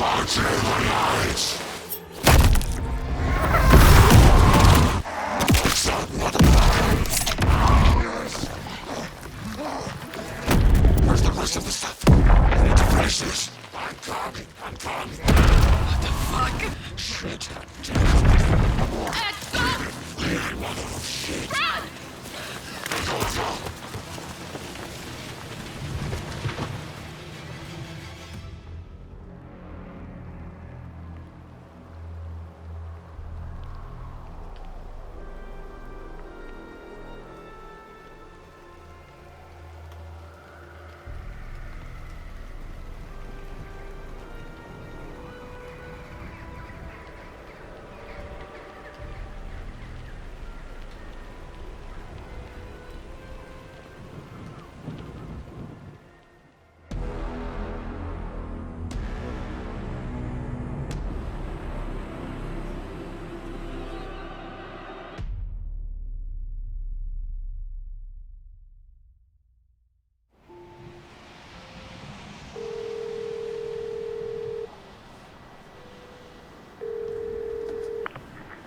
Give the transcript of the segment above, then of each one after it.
Where's the rest of the stuff? I need to finish this. I'm coming. What the fuck? Shit. Ed, stop! Shit. Run! Go.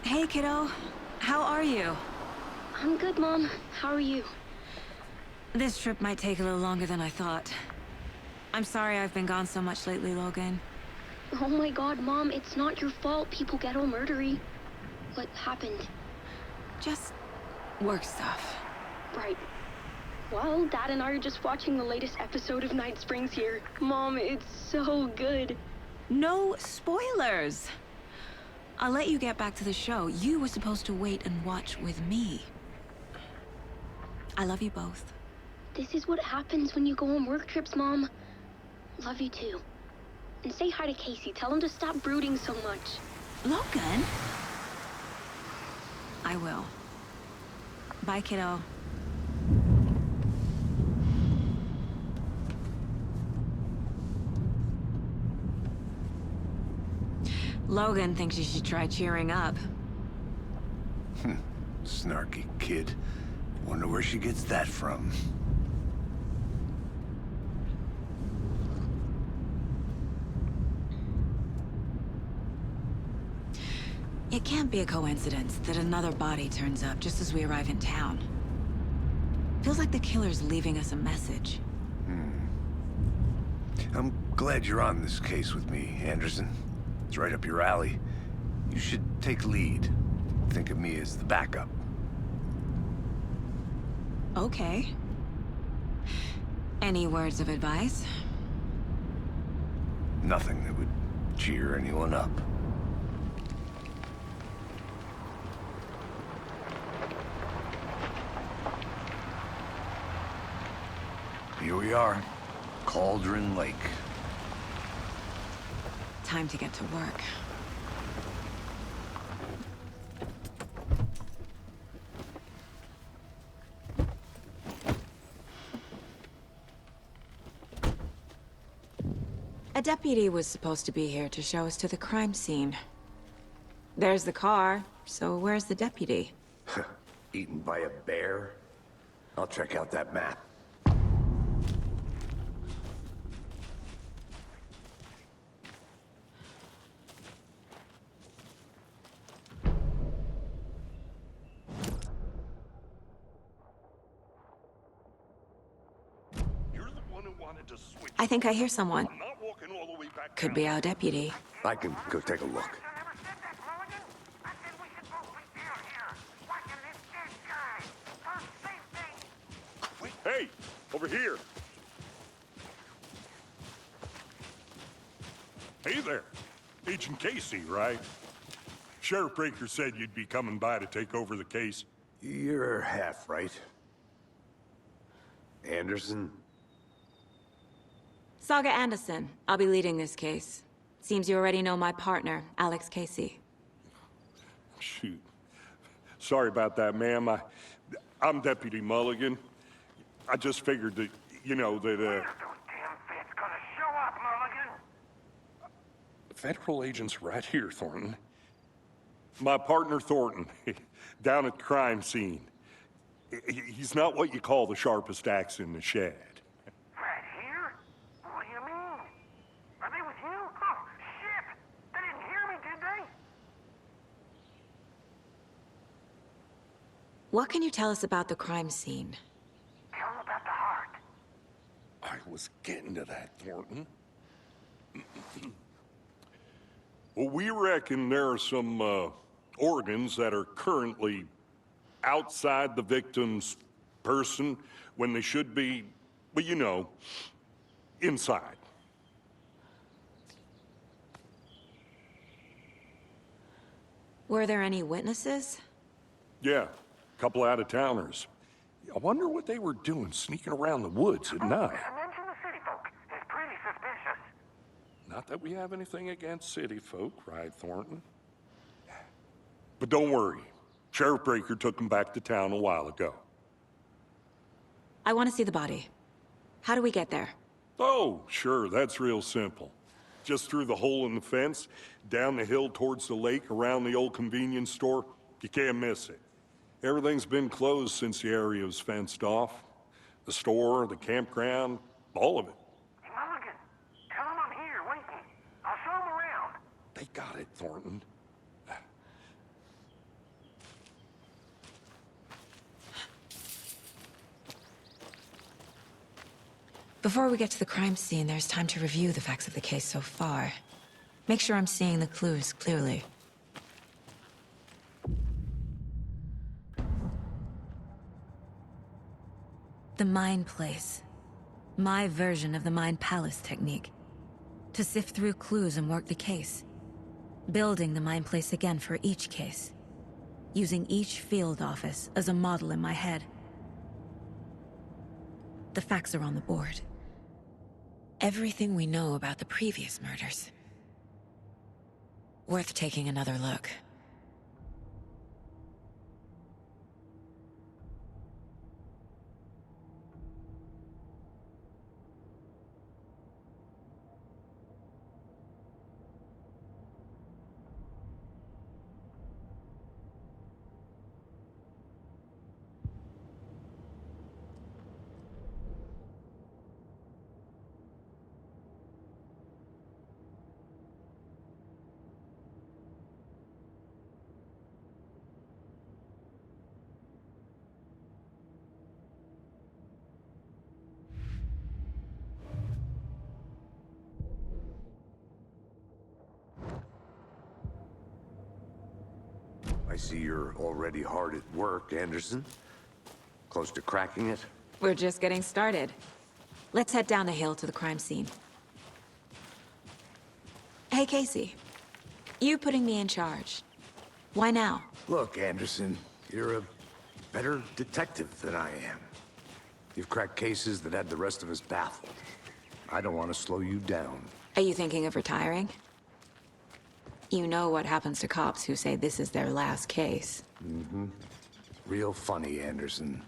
Hey, kiddo. How are you? I'm good, Mom. How are you? This trip might take a little longer than I thought. I'm sorry I've been gone so much lately, Logan. Oh my god, Mom, it's not your fault people get all murdery. What happened? Just work stuff. Right. Well, Dad and I are just watching the latest episode of Night Springs here. Mom, it's so good. No spoilers! I'll let you get back to the show. You were supposed to wait and watch with me. I love you both. This is what happens when you go on work trips, Mom. Love you too. And say hi to Casey. Tell him to stop brooding so much. Logan? I will. Bye, kiddo. Logan thinks you should try cheering up. Snarky kid. Wonder where she gets that from. It can't be a coincidence that another body turns up just as we arrive in town. Feels like the killer's leaving us a message. I'm glad you're on this case with me, Anderson. It's right up your alley. You should take lead. Think of me as the backup. Okay. Any words of advice? Nothing that would cheer anyone up. Here we are. Cauldron Lake. Time to get to work. A deputy was supposed to be here to show us to the crime scene. There's the car, so where's the deputy? Eaten by a bear? I'll check out that map. I think I hear someone. Could be our deputy. I can go take a look. Hey, over here. Hey there. Agent Casey, right? Sheriff Breaker said you'd be coming by to take over the case. You're half right. Anderson? Saga Anderson. I'll be leading this case. Seems you already know my partner, Alex Casey. Shoot. Sorry about that, ma'am. I'm Deputy Mulligan. I just figured that, you know, that, Where's those damn feds gonna show up, Mulligan? Federal agent's right here, Thornton. My partner, Thornton, down at the crime scene. He's not what you call the sharpest axe in the shed. Right here? What do you mean? Are they with you? Oh, What can you tell us about the crime scene? Tell him about the heart. I was getting to that, Thornton. Well, we reckon there are some organs that are currently outside the victim's person when they should be, well, you know, inside. Were there any witnesses? Yeah, a couple out-of-towners. I wonder what they were doing sneaking around the woods at night. Mention the city folk. It's pretty suspicious. Not that we have anything against city folk, right, Thornton? But don't worry. Sheriff Breaker took them back to town a while ago. I want to see the body. How do we get there? Oh, sure, that's real simple. Just through the hole in the fence, down the hill towards the lake, around the old convenience store. You can't miss it. Everything's been closed since the area was fenced off. The store, the campground, all of it. Hey, Mulligan, tell him I'm here waiting. I'll show him around. They got it, Thornton. Before we get to the crime scene, there's time to review the facts of the case so far. Make sure I'm seeing the clues clearly. The Mind Place. My version of the Mind Palace technique. To sift through clues and work the case. Building the Mind Place again for each case. Using each field office as a model in my head. The facts are on the board. Everything we know about the previous murders. Worth taking another look. I see you're already hard at work, Anderson. Close to cracking it? We're just getting started. Let's head down the hill to the crime scene. Hey, Casey. You putting me in charge. Why now? Look, Anderson, you're a better detective than I am. You've cracked cases that had the rest of us baffled. I don't want to slow you down. Are you thinking of retiring? You know what happens to cops who say this is their last case. Mm-hmm. Real funny, Anderson.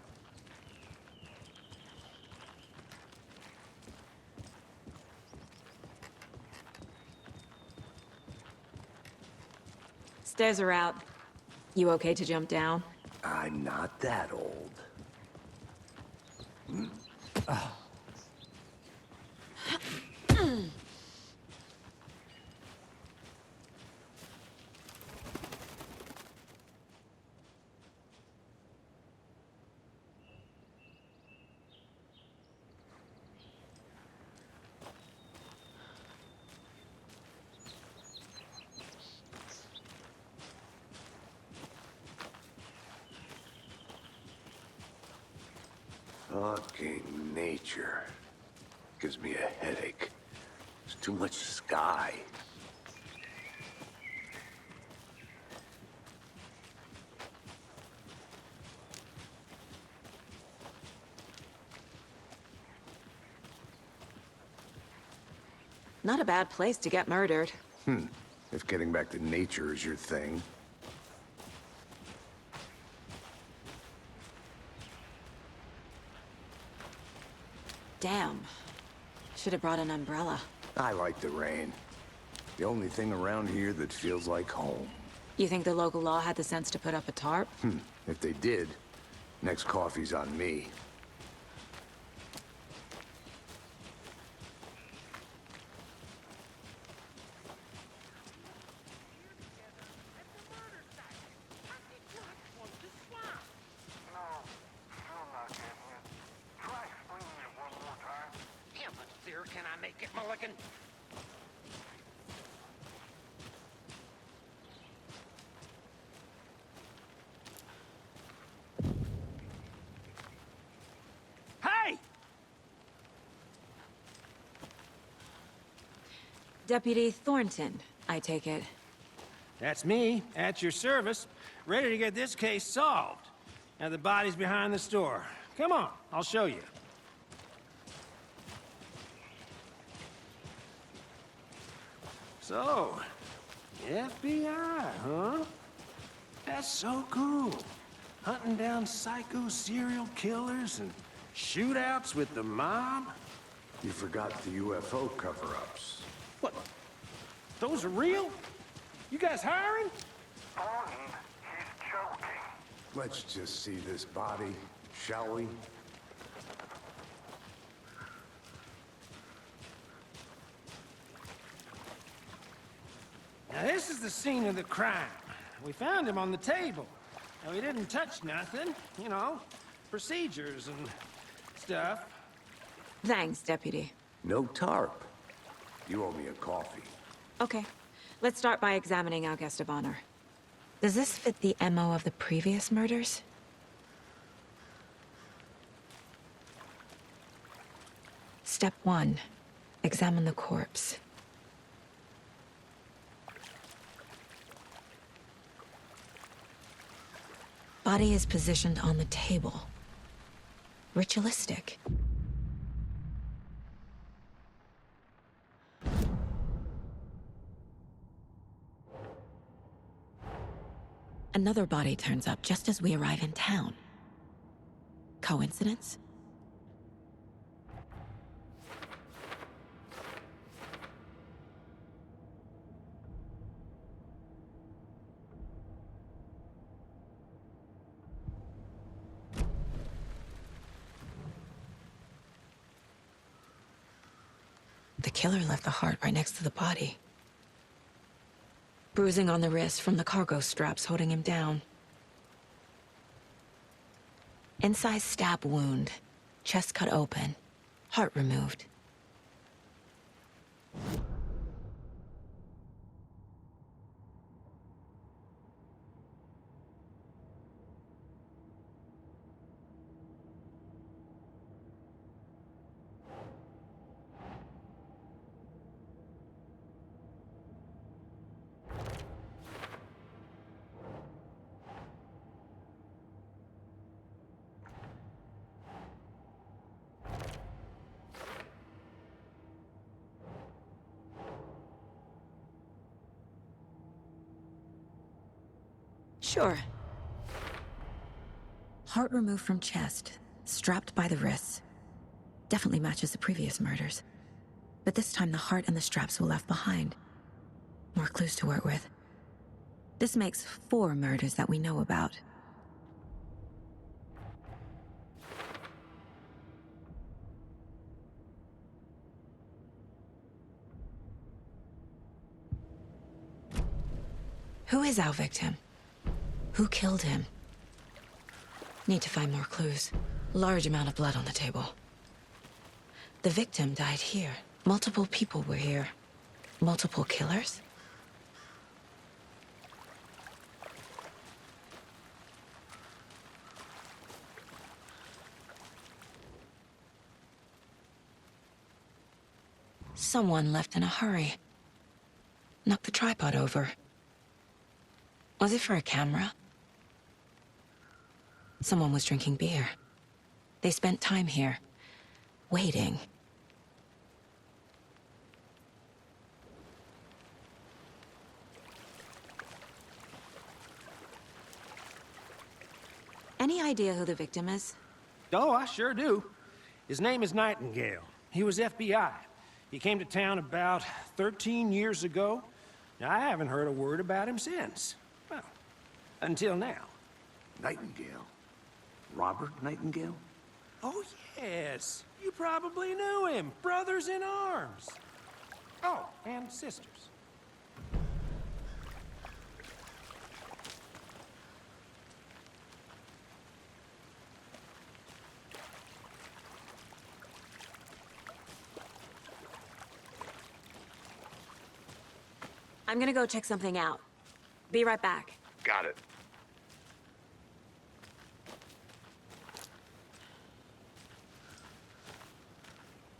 Stairs are out. You okay to jump down? I'm not that old. Fucking nature. Gives me a headache. There's too much sky. Not a bad place to get murdered. If getting back to nature is your thing. Damn. Should have brought an umbrella. I like the rain. The only thing around here that feels like home. You think the local law had the sense to put up a tarp? If they did, next coffee's on me. Get my licking. Hey! Deputy Thornton, I take it. That's me, at your service, ready to get this case solved. Now the body's behind the store. Come on, I'll show you. So, FBI, huh? That's so cool. Hunting down psycho serial killers and shootouts with the mob. You forgot the UFO cover-ups. What? Those are real? You guys hiring? Thornton, he's joking. Let's just see this body, shall we? Now this is the scene of the crime. We found him on the table. Now we didn't touch nothing, you know, procedures and stuff. Thanks, Deputy. No tarp. You owe me a coffee. Okay, let's start by examining our guest of honor. Does this fit the MO of the previous murders? Step 1. Examine the corpse. Body is positioned on the table. Ritualistic. Another body turns up just as we arrive in town. Coincidence? The killer left the heart right next to the body. Bruising on the wrist from the cargo straps holding him down. Incised stab wound. Chest cut open. Heart removed. Sure. Heart removed from chest, strapped by the wrists. Definitely matches the previous murders. But this time the heart and the straps were left behind. More clues to work with. This makes 4 murders that we know about. Who is our victim? Who killed him? Need to find more clues. Large amount of blood on the table. The victim died here. Multiple people were here. Multiple killers? Someone left in a hurry. Knocked the tripod over. Was it for a camera? Someone was drinking beer. They spent time here, waiting. Any idea who the victim is? Oh, I sure do. His name is Nightingale. He was FBI. He came to town about 13 years ago. Now, I haven't heard a word about him since. Well, until now. Nightingale? Robert Nightingale? Oh, yes. You probably knew him. Brothers in arms. Oh, and sisters. I'm gonna go check something out. Be right back. Got it.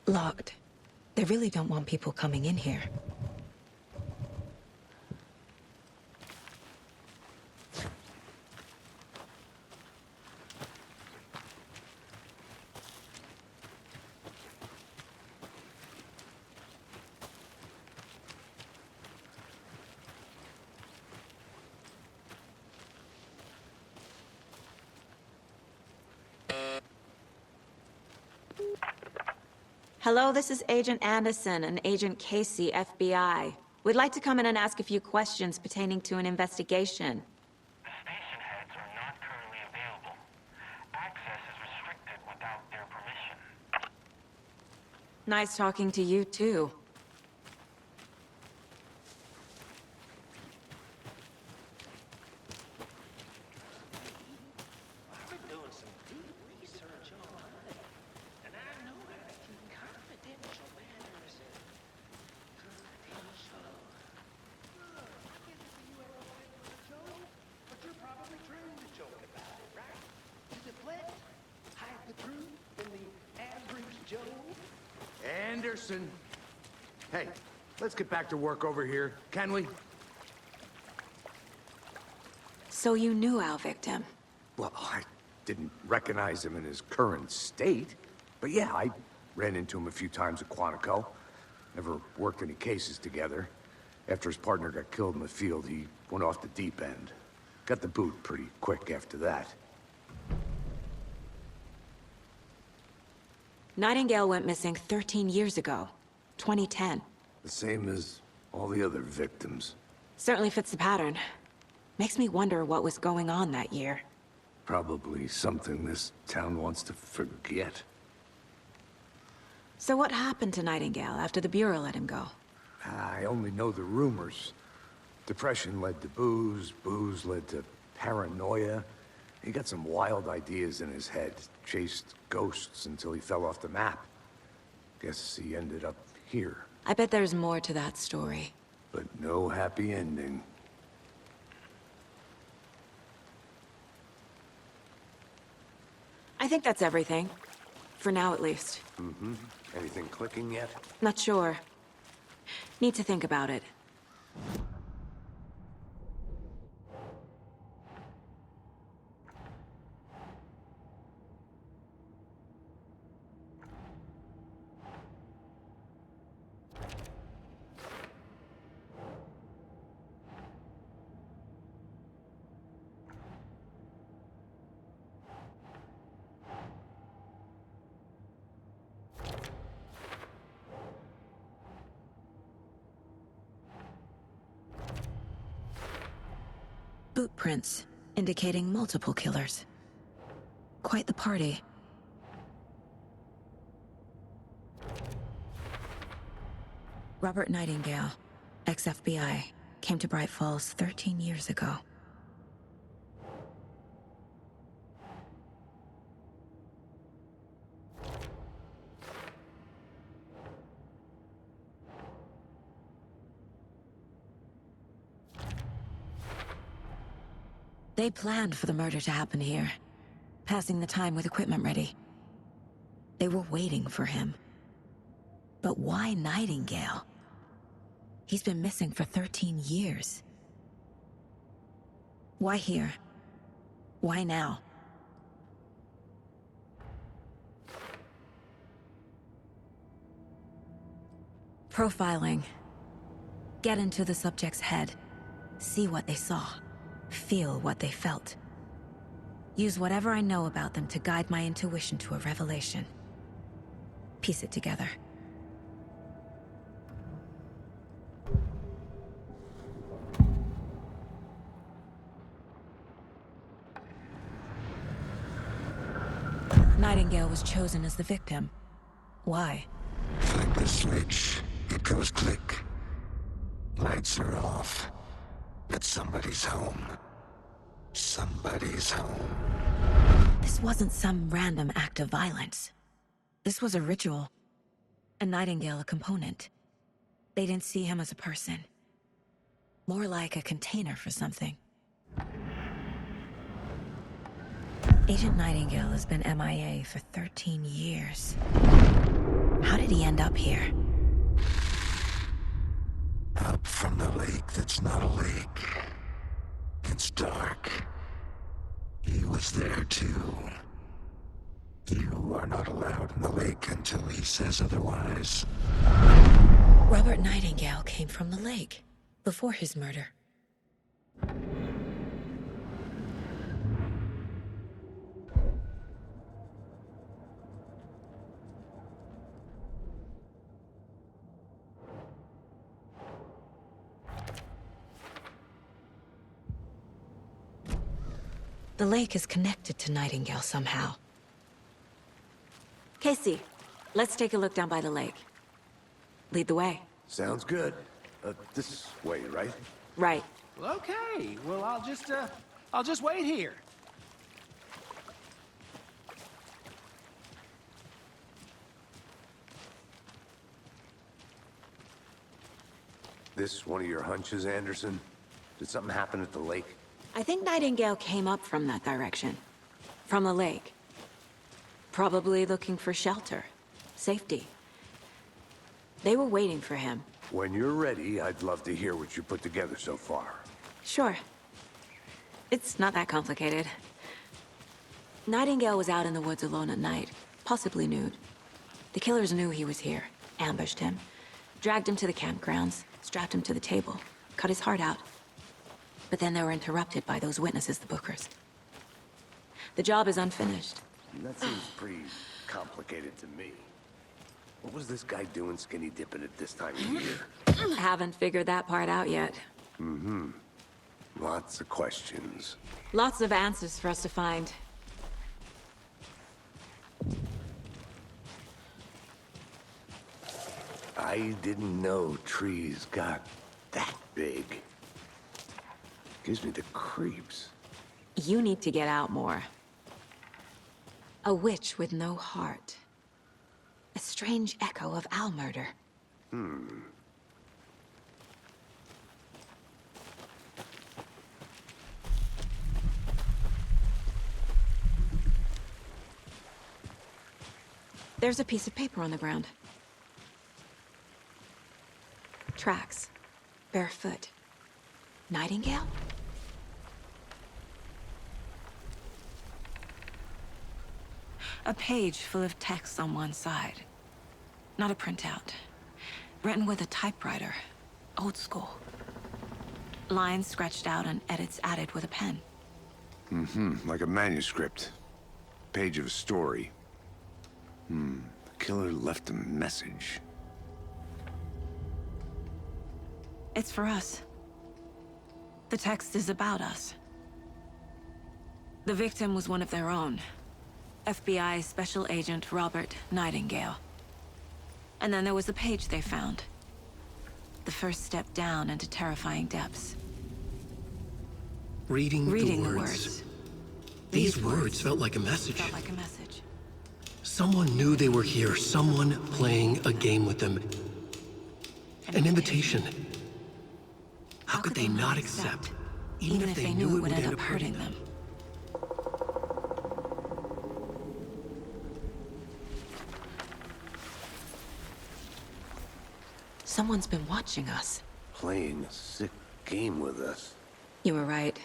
Locked. They really don't want people coming in here. Hello, this is Agent Anderson and Agent Casey, FBI. We'd like to come in and ask a few questions pertaining to an investigation. The station heads are not currently available. Access is restricted without their permission. Nice talking to you, too. I've been doing some deep research on it, and I know how to keep confidential matters confidential. But you're probably trained to joke about it, right? To deflect, hide the truth from the average Joe. Anderson. Hey, let's get back to work over here, can we? So you knew our victim? Well, I didn't recognize him in his current state. But yeah, I ran into him a few times at Quantico. Never worked any cases together. After his partner got killed in the field, he went off the deep end. Got the boot pretty quick after that. Nightingale went missing 13 years ago. 2010. The same as all the other victims. Certainly fits the pattern. Makes me wonder what was going on that year. Probably something this town wants to forget. So what happened to Nightingale after the Bureau let him go? I only know the rumors. Depression led to booze, booze led to paranoia. He got some wild ideas in his head, chased ghosts until he fell off the map. Guess he ended up here, I bet there's more to that story. but no happy ending. I think that's everything. For now, at least. Anything clicking yet? Not sure. Need to think about it. Boot prints, indicating multiple killers. Quite the party. Robert Nightingale, ex-FBI, came to Bright Falls 13 years ago. They planned for the murder to happen here, passing the time with equipment ready. They were waiting for him. But why Nightingale? He's been missing for 13 years. Why here? Why now? Profiling. Get into the subject's head. See what they saw. Feel what they felt. Use whatever I know about them to guide my intuition to a revelation. Piece it together. Nightingale was chosen as the victim. Why? Flick the switch, it goes click. Lights are off. But somebody's home. Somebody's home. This wasn't some random act of violence. This was a ritual. And Nightingale a component. They didn't see him as a person. More like a container for something. Agent Nightingale has been MIA for 13 years. How did he end up here? Up from the lake that's not a lake. It's dark. He was there too. You are not allowed in the lake until he says otherwise. Robert Nightingale came from the lake, before his murder. The lake is connected to Nightingale somehow. Casey, let's take a look down by the lake. Lead the way. Sounds good. This way, right? Right. Well, okay. Well, I'll just wait here. This one of your hunches, Anderson? Did something happen at the lake? I think Nightingale came up from that direction. From the lake. Probably looking for shelter. Safety. They were waiting for him. When you're ready, I'd love to hear what you put together so far. Sure. It's not that complicated. Nightingale was out in the woods alone at night, possibly nude. The killers knew he was here, ambushed him, dragged him to the campgrounds, strapped him to the table, cut his heart out. But then they were interrupted by those witnesses, the Bookers. The job is unfinished. That seems pretty complicated to me. What was this guy doing skinny dipping at this time of year? Haven't figured that part out yet. Lots of questions. Lots of answers for us to find. I didn't know trees got that big. Gives me the creeps. You need to get out more. A witch with no heart. A strange echo of Al murder. There's a piece of paper on the ground. Tracks. Barefoot. Nightingale? A page full of text on one side. Not a printout. Written with a typewriter. Old school. Lines scratched out and edits added with a pen. Like a manuscript. Page of a story. The killer left a message. It's for us. The text is about us. The victim was one of their own. FBI Special Agent Robert Nightingale. And then there was the page they found. The first step down into terrifying depths. Reading the words. words. These words felt like a message. Felt like a message. Someone knew they were here. Someone playing a game with them. An invitation. How could they not accept? Even if they knew it would end up hurting them. Someone's been watching us. Playing a sick game with us. You were right.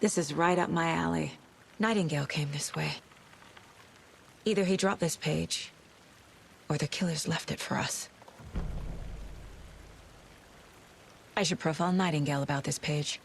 This is right up my alley. Nightingale came this way. Either he dropped this page, or the killers left it for us. I should profile Nightingale about this page.